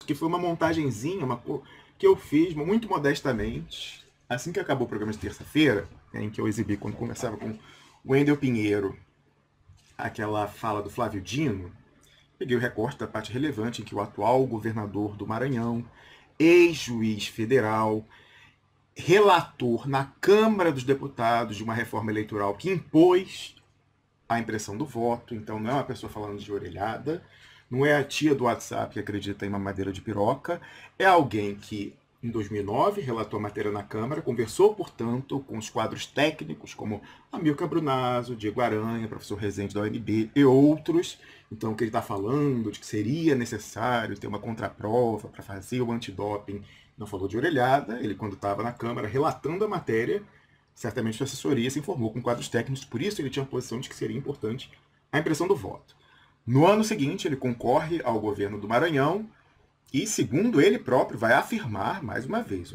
que foi uma montagenzinha, que eu fiz muito modestamente, assim que acabou o programa de terça-feira, né, em que eu exibi quando conversava com o Wendel Pinheiro, aquela fala do Flávio Dino. Peguei o recorte da parte relevante em que o atual governador do Maranhão, ex-juiz federal, relator na Câmara dos Deputados de uma reforma eleitoral que impôs a impressão do voto, então não é uma pessoa falando de orelhada, não é a tia do WhatsApp que acredita em mamadeira de piroca, é alguém que, em 2009, relatou a matéria na Câmara, conversou, portanto, com os quadros técnicos, como Amilcar Brunazzo, Diego Aranha, professor Rezende da UNB e outros. Então, o que ele está falando de que seria necessário ter uma contraprova para fazer o antidoping, não falou de orelhada. Ele, quando estava na Câmara relatando a matéria, certamente a assessoria se informou com quadros técnicos, por isso ele tinha a posição de que seria importante a impressão do voto. No ano seguinte, ele concorre ao governo do Maranhão e, segundo ele próprio, vai afirmar, mais uma vez,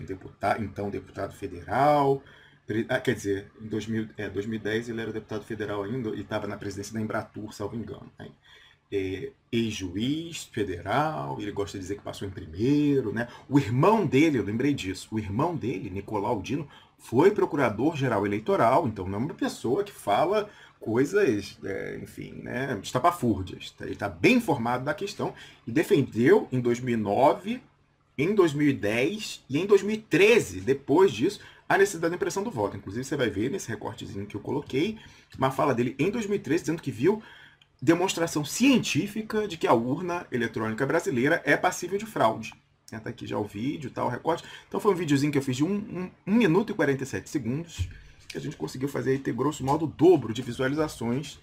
então deputado federal, quer dizer, em 2010 ele era deputado federal ainda e estava na presidência da Embratur, salvo engano, né? Ex-juiz federal, ele gosta de dizer que passou em primeiro, né? O irmão dele, eu lembrei disso, o irmão dele, Nicolau Dino, foi procurador-geral eleitoral, então não é uma pessoa que fala coisas, enfim, né, estapafúrdias. Ele está bem informado da questão e defendeu em 2009, em 2010 e em 2013, depois disso, a necessidade da impressão do voto. Inclusive, você vai ver nesse recortezinho que eu coloquei, uma fala dele em 2013, dizendo que viu demonstração científica de que a urna eletrônica brasileira é passível de fraude. Tá aqui já o vídeo, tá, o recorte. Então foi um videozinho que eu fiz de 1 minuto e 47 segundos, que a gente conseguiu fazer aí, ter grosso modo o dobro de visualizações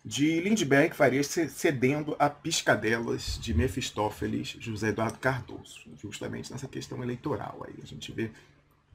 de Lindbergh Farias cedendo a piscadelas de Mefistófeles José Eduardo Cardoso, justamente nessa questão eleitoral. Aí a gente vê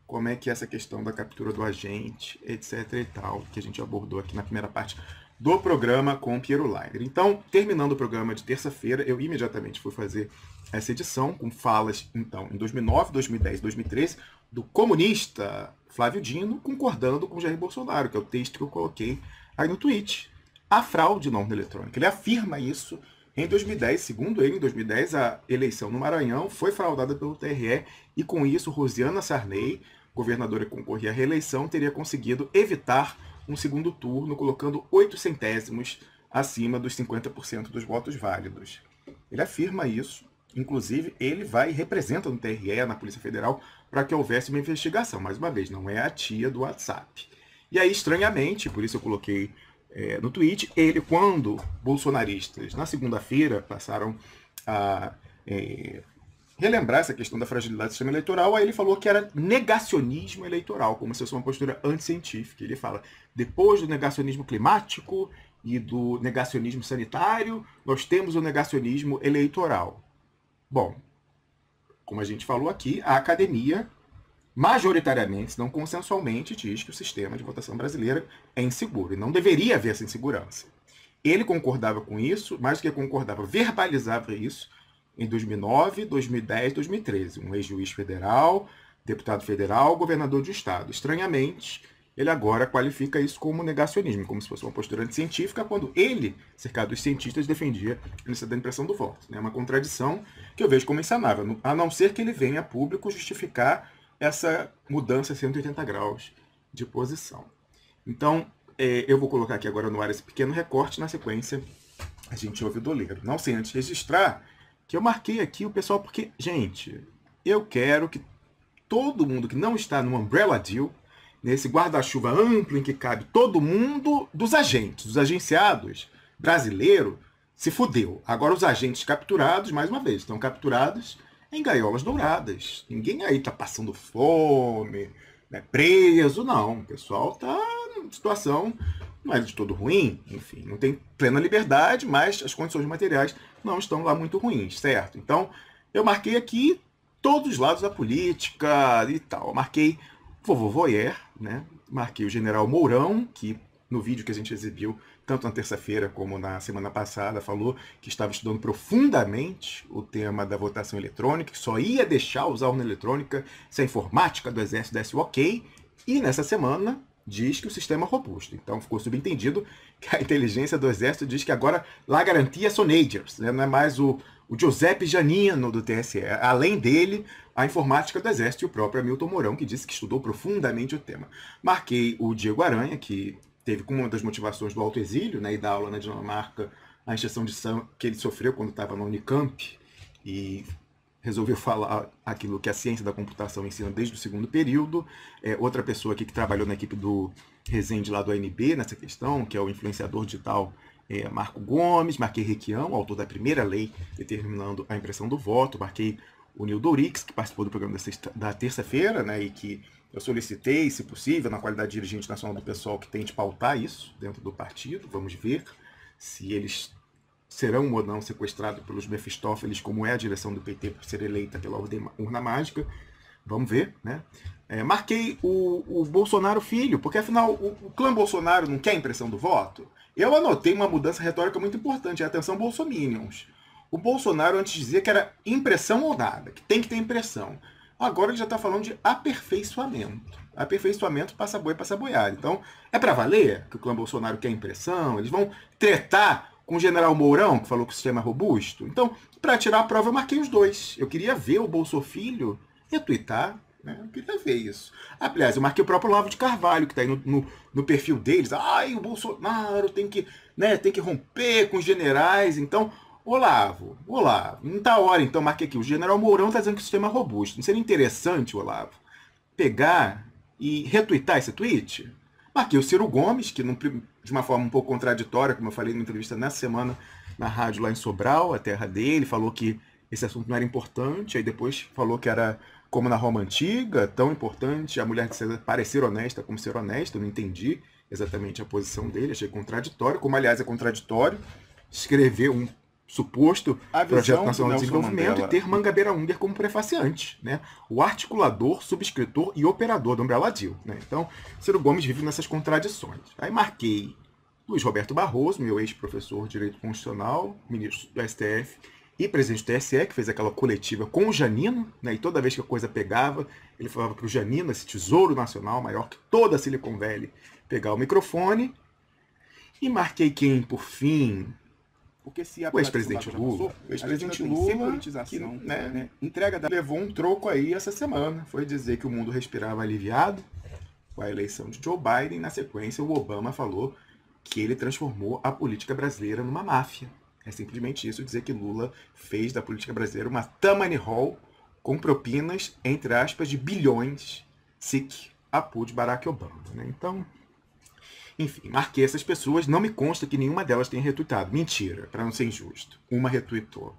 como é que essa questão da captura do agente, etc e tal, que a gente abordou aqui na primeira parte do programa com Piero Leiner. Então, terminando o programa de terça-feira, eu imediatamente fui fazer essa edição com falas, então, em 2009, 2010, 2013, do comunista Flávio Dino, concordando com Jair Bolsonaro, que é o texto que eu coloquei aí no tweet. A fraude na urna eletrônica. Ele afirma isso em 2010. Segundo ele, em 2010, a eleição no Maranhão foi fraudada pelo TRE e, com isso, Rosiana Sarney, governadora que concorria à reeleição, teria conseguido evitar um segundo turno, colocando 8 centésimos acima dos 50% dos votos válidos. Ele afirma isso. Inclusive, ele vai e representa no TRE, na Polícia Federal, para que houvesse uma investigação. Mais uma vez, não é a tia do WhatsApp. E aí, estranhamente, por isso eu coloquei no tweet, ele, quando bolsonaristas, na segunda-feira, passaram a relembrar essa questão da fragilidade do sistema eleitoral, aí ele falou que era negacionismo eleitoral, como se fosse uma postura anticientífica. Ele fala, depois do negacionismo climático e do negacionismo sanitário, nós temos o negacionismo eleitoral. Bom, como a gente falou aqui, a academia, majoritariamente, se não consensualmente, diz que o sistema de votação brasileira é inseguro e não deveria haver essa insegurança. Ele concordava com isso, mais do que concordava, verbalizava isso em 2009, 2010, 2013. Um ex-juiz federal, deputado federal, governador de estado. Estranhamente, ele agora qualifica isso como negacionismo, como se fosse uma postura anticientífica, quando ele, cercado dos cientistas, defendia a necessidade da impressão do voto. É uma contradição que eu vejo como insanável, a não ser que ele venha a público justificar essa mudança 180 graus de posição. Então, eu vou colocar aqui agora no ar esse pequeno recorte, na sequência a gente ouve o doleiro. Não sem antes registrar que eu marquei aqui o pessoal, porque, gente, eu quero que todo mundo que não está no Umbrella Deal, nesse guarda-chuva amplo em que cabe todo mundo, dos agentes, dos agenciados brasileiros, se fudeu. Agora os agentes capturados, mais uma vez, estão capturados em gaiolas douradas. Ninguém aí está passando fome, né, preso, não. O pessoal está numa situação, não é de todo ruim, enfim, não tem plena liberdade, mas as condições materiais não estão lá muito ruins, certo? Então, eu marquei aqui todos os lados da política e tal. Eu marquei vovô Voyer, né? Marquei o general Mourão, que no vídeo que a gente exibiu, tanto na terça-feira como na semana passada, falou que estava estudando profundamente o tema da votação eletrônica, que só ia deixar usar a urna eletrônica se a informática do Exército desse o ok, e nessa semana diz que o sistema é robusto. Então ficou subentendido que a inteligência do Exército diz que agora lá garantia são agers, né? Não é mais o o Giuseppe Janino, do TSE. Além dele, a informática do Exército e o próprio Hamilton Mourão, que disse que estudou profundamente o tema. Marquei o Diego Aranha, que teve como uma das motivações do autoexílio, né, e da aula na Dinamarca, a injeção de sangue que ele sofreu quando estava na Unicamp, e resolveu falar aquilo que a ciência da computação ensina desde o segundo período. Outra pessoa aqui que trabalhou na equipe do Rezende lá do ANB nessa questão, que é o influenciador digital Marco Gomes. Marquei Requião, autor da primeira lei determinando a impressão do voto. Marquei o Nildo Urix, que participou do programa da terça-feira, né, e que eu solicitei, se possível, na qualidade de dirigente nacional do PSOL, que tente pautar isso dentro do partido. Vamos ver se eles serão ou não sequestrados pelos Mefistófeles, como é a direção do PT por ser eleita pela urna mágica. Vamos ver, né? Marquei o Bolsonaro filho, porque afinal o clã Bolsonaro não quer impressão do voto. Eu anotei uma mudança retórica muito importante, atenção bolsominions. O Bolsonaro antes dizia que era impressão ou nada, que tem que ter impressão. Agora ele já está falando de aperfeiçoamento. Aperfeiçoamento passa boi, passa boiada. Então, é para valer que o clã Bolsonaro quer impressão? Eles vão tretar com o general Mourão, que falou que o sistema é robusto? Então, para tirar a prova, eu marquei os dois. Eu queria ver o Bolsofilho retweetar, né? Eu queria ver isso. Aliás, eu marquei o próprio Olavo de Carvalho, que está aí no perfil deles. Ai, o Bolsonaro tem que romper com os generais. Então, Olavo, não tá a hora, então, marquei aqui. O general Mourão está dizendo que o sistema é robusto. Não seria interessante, Olavo, pegar e retweetar esse tweet? Marquei o Ciro Gomes, que de uma forma um pouco contraditória, como eu falei numa entrevista nessa semana na rádio lá em Sobral, a terra dele, falou que esse assunto não era importante, aí depois falou que era como na Roma Antiga, tão importante a mulher parecer honesta como ser honesta. Eu não entendi exatamente a posição dele, achei contraditório, como aliás é contraditório escrever um suposto projeto nacional de desenvolvimento e ter Mangabeira Unger como prefaciante, né? O articulador, subscritor e operador do Umbrella Deal, né? Então, Ciro Gomes vive nessas contradições. Aí marquei Luiz Roberto Barroso, meu ex-professor de Direito Constitucional, ministro do STF e presidente do TSE, que fez aquela coletiva com o Janino, né? E toda vez que a coisa pegava, ele falava que o Janino, esse tesouro nacional maior que toda a Silicon Valley, pegar o microfone. E marquei quem, por fim? O ex-presidente Lula. O ex-presidente Lula, que, né, levou um troco aí essa semana. Foi dizer que o mundo respirava aliviado com a eleição de Joe Biden. Na sequência, o Obama falou que ele transformou a política brasileira numa máfia. É simplesmente isso, dizer que Lula fez da política brasileira uma Tammany Hall com propinas, entre aspas, de bilhões, sic apud Barack Obama, né? Então, enfim, marquei essas pessoas. Não me consta que nenhuma delas tenha retweetado. Mentira, para não ser injusto. Uma retweetou.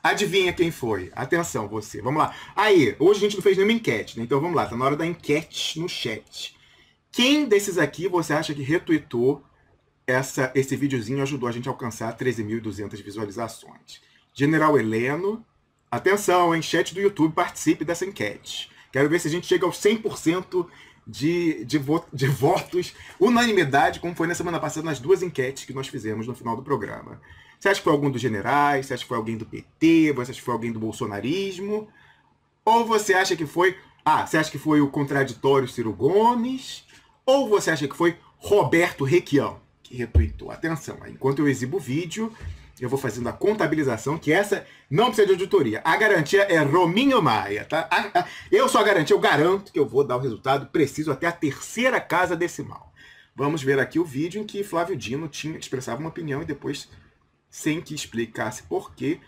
Adivinha quem foi? Atenção, você. Vamos lá. Aí, hoje a gente não fez nenhuma enquete, né? Então vamos lá. Tá na hora da enquete no chat. Quem desses aqui você acha que retweetou esse videozinho ajudou a gente a alcançar 13.200 visualizações? General Heleno. Atenção, hein? Chat do YouTube, participe dessa enquete. Quero ver se a gente chega aos 100% de votos, unanimidade, como foi na semana passada nas duas enquetes que nós fizemos no final do programa. Você acha que foi algum dos generais? Você acha que foi alguém do PT? Você acha que foi alguém do bolsonarismo? Ou você acha que foi... você acha que foi o contraditório Ciro Gomes? Ou você acha que foi Roberto Requião que retweetou? Atenção, enquanto eu exibo o vídeo, eu vou fazendo a contabilização, que essa não precisa de auditoria. A garantia é Rominho Maia, tá? Eu sou a garantia, eu garanto que eu vou dar o resultado preciso até a terceira casa decimal. Vamos ver aqui o vídeo em que Flávio Dino expressava uma opinião e depois, sem que explicasse por quê,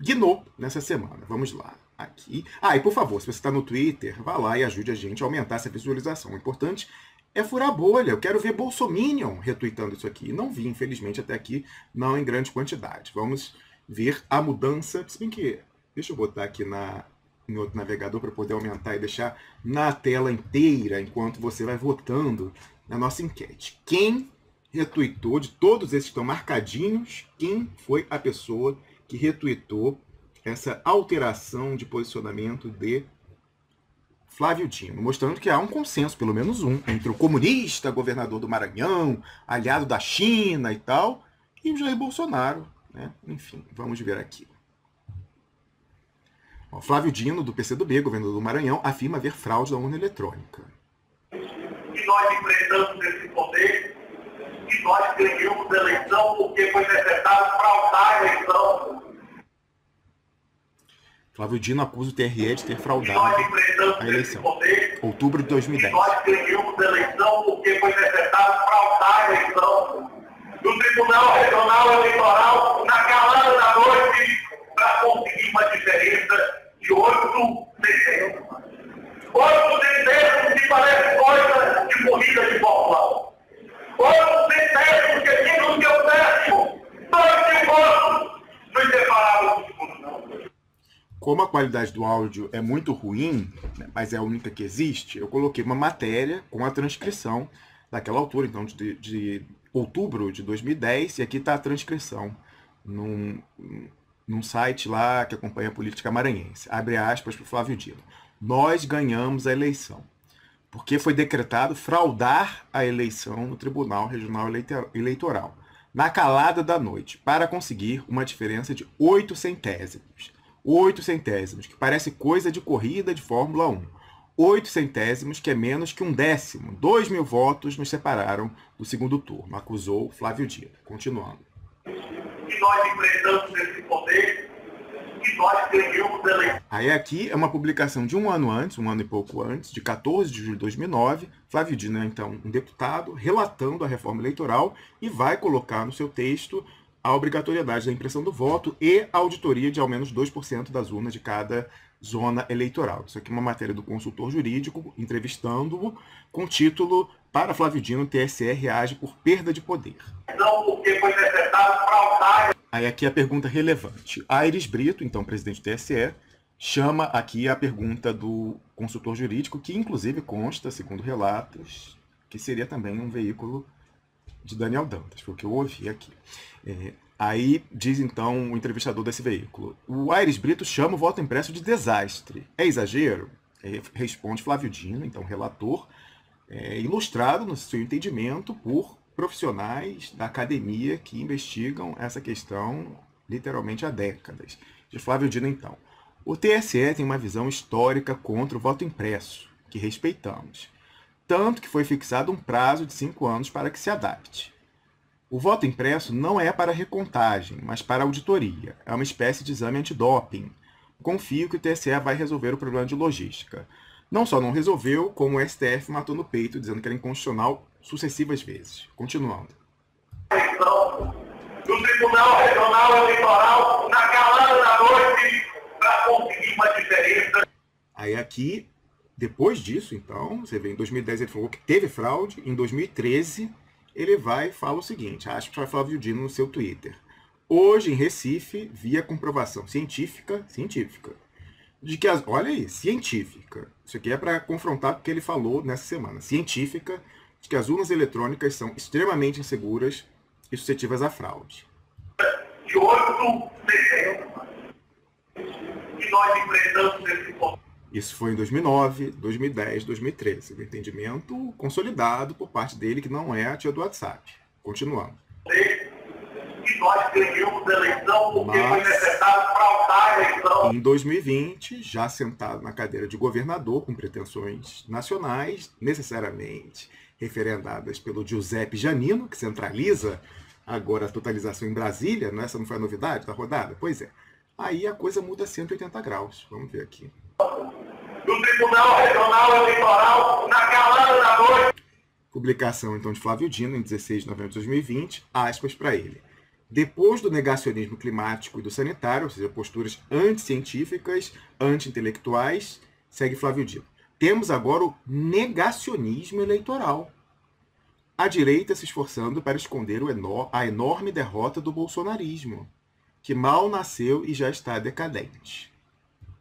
guinou nessa semana. Vamos lá. Aqui. E por favor, se você está no Twitter, vá lá e ajude a gente a aumentar essa visualização. O importante é furar a bolha. Eu quero ver Bolsominion retweetando isso aqui. Não vi, infelizmente, até aqui, não em grande quantidade. Vamos ver a mudança. Se bem que, deixa eu botar aqui em outro navegador para poder aumentar e deixar na tela inteira, enquanto você vai votando na nossa enquete. Quem retweetou, de todos esses que estão marcadinhos, quem foi a pessoa que retweetou essa alteração de posicionamento de Flávio Dino, mostrando que há um consenso, pelo menos um, entre o comunista, governador do Maranhão, aliado da China e tal, e o Jair Bolsonaro, né? Enfim, vamos ver aqui. Flávio Dino, do PCdoB, governador do Maranhão, afirma haver fraude da urna eletrônica. Que nós enfrentamos esse poder, que nós ganhamos a eleição porque foi necessário fraudar a eleição. Flávio Dino acusa o TRE de ter fraudado a eleição. Outubro de 2010. Nós perdemos a eleição porque foi necessário fraudar a eleição do Tribunal Regional Eleitoral na calada da noite para conseguir uma diferença de 8 centésimos. 8 centésimos que parece coisa de corrida de Fórmula 1. 8 centésimos que aqui no seu décimo, 2 votos nos separaram do segundo. Como a qualidade do áudio é muito ruim, né, mas é a única que existe, eu coloquei uma matéria com a transcrição daquela altura, então de outubro de 2010, e aqui está a transcrição num site lá que acompanha a política maranhense. Abre aspas para o Flávio Dino. Nós ganhamos a eleição, porque foi decretado fraudar a eleição no Tribunal Regional Eleitoral, na calada da noite, para conseguir uma diferença de 8 centésimos. 8 centésimos, que parece coisa de corrida de Fórmula 1. 8 centésimos, que é menos que 1/10. 2.000 votos nos separaram do segundo turno, acusou Flávio Dino. Continuando. E nós enfrentamos esse poder e nós ganhamos a eleição. Aí aqui é uma publicação de um ano antes, um ano e pouco antes, de 14 de julho de 2009. Flávio Dino é, então, um deputado relatando a reforma eleitoral e vai colocar no seu texto a obrigatoriedade da impressão do voto e a auditoria de ao menos 2% das urnas de cada zona eleitoral. Isso aqui é uma matéria do consultor jurídico, entrevistando-o, com o título "Para Flávio Dino, TSE reage por perda de poder". Não porque foi necessário fraudar. Aí aqui a pergunta relevante. Aires Brito, então presidente do TSE, chama aqui a pergunta do consultor jurídico, que inclusive consta, segundo relatos, que seria também um veículo de Daniel Dantas, foi o que eu ouvi aqui. Aí diz então o entrevistador desse veículo: o Aires Brito chama o voto impresso de desastre. É exagero? Responde Flávio Dino, então relator, ilustrado no seu entendimento por profissionais da academia que investigam essa questão literalmente há décadas. De Flávio Dino, então: o TSE tem uma visão histórica contra o voto impresso, que respeitamos, tanto que foi fixado um prazo de 5 anos para que se adapte. O voto impresso não é para recontagem, mas para auditoria. É uma espécie de exame antidoping. Confio que o TSE vai resolver o problema de logística. Não só não resolveu, como o STF matou no peito, dizendo que era inconstitucional sucessivas vezes. Continuando. Do Tribunal Regional Eleitoral na calada da noite para conseguir uma diferença. Aí aqui, depois disso, então, você vê, em 2010 ele falou que teve fraude, em 2013 ele vai e fala o seguinte, aspas para Flávio Dino no seu Twitter: hoje em Recife, via comprovação científica, de que olha aí, científica, isso aqui é para confrontar o que ele falou nessa semana, científica, de que as urnas eletrônicas são extremamente inseguras e suscetíveis à fraude. De 8 centésimos que nós enfrentamos esse ponto. Isso foi em 2009, 2010, 2013. O entendimento consolidado por parte dele, que não é a tia do WhatsApp. Continuando. E nós ganhamos a eleição porque foi necessário fraudar a eleição. Em 2020, já sentado na cadeira de governador, com pretensões nacionais, necessariamente referendadas pelo Giuseppe Janino, que centraliza agora a totalização em Brasília, essa não foi a novidade da rodada? Pois é. Aí a coisa muda 180 graus. Vamos ver aqui. Do Tribunal Regional Eleitoral na calada da noite. Publicação, então, de Flávio Dino, em 16 de novembro de 2020, aspas para ele: depois do negacionismo climático e do sanitário, ou seja, posturas anticientíficas, anti-intelectuais, segue Flávio Dino, temos agora o negacionismo eleitoral. A direita se esforçando para esconder a enorme derrota do bolsonarismo, que mal nasceu e já está decadente.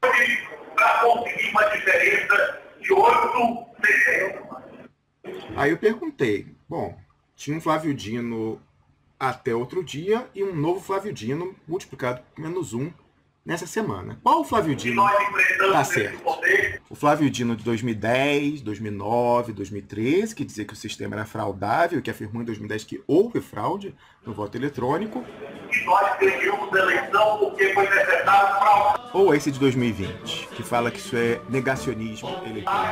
Para conseguir uma diferença de 8 centésimos. Aí eu perguntei, bom, tinha um Flávio Dino até outro dia e um novo Flávio Dino multiplicado por -1 nessa semana. Qual o Flávio Dino está certo? O Flávio Dino de 2010, 2009, 2013, que dizia que o sistema era fraudável, que afirmou em 2010 que houve fraude no voto eletrônico. E nós ganhamos a eleição porque foi necessário fraudar. Ou esse de 2020, que fala que isso é negacionismo eleitoral.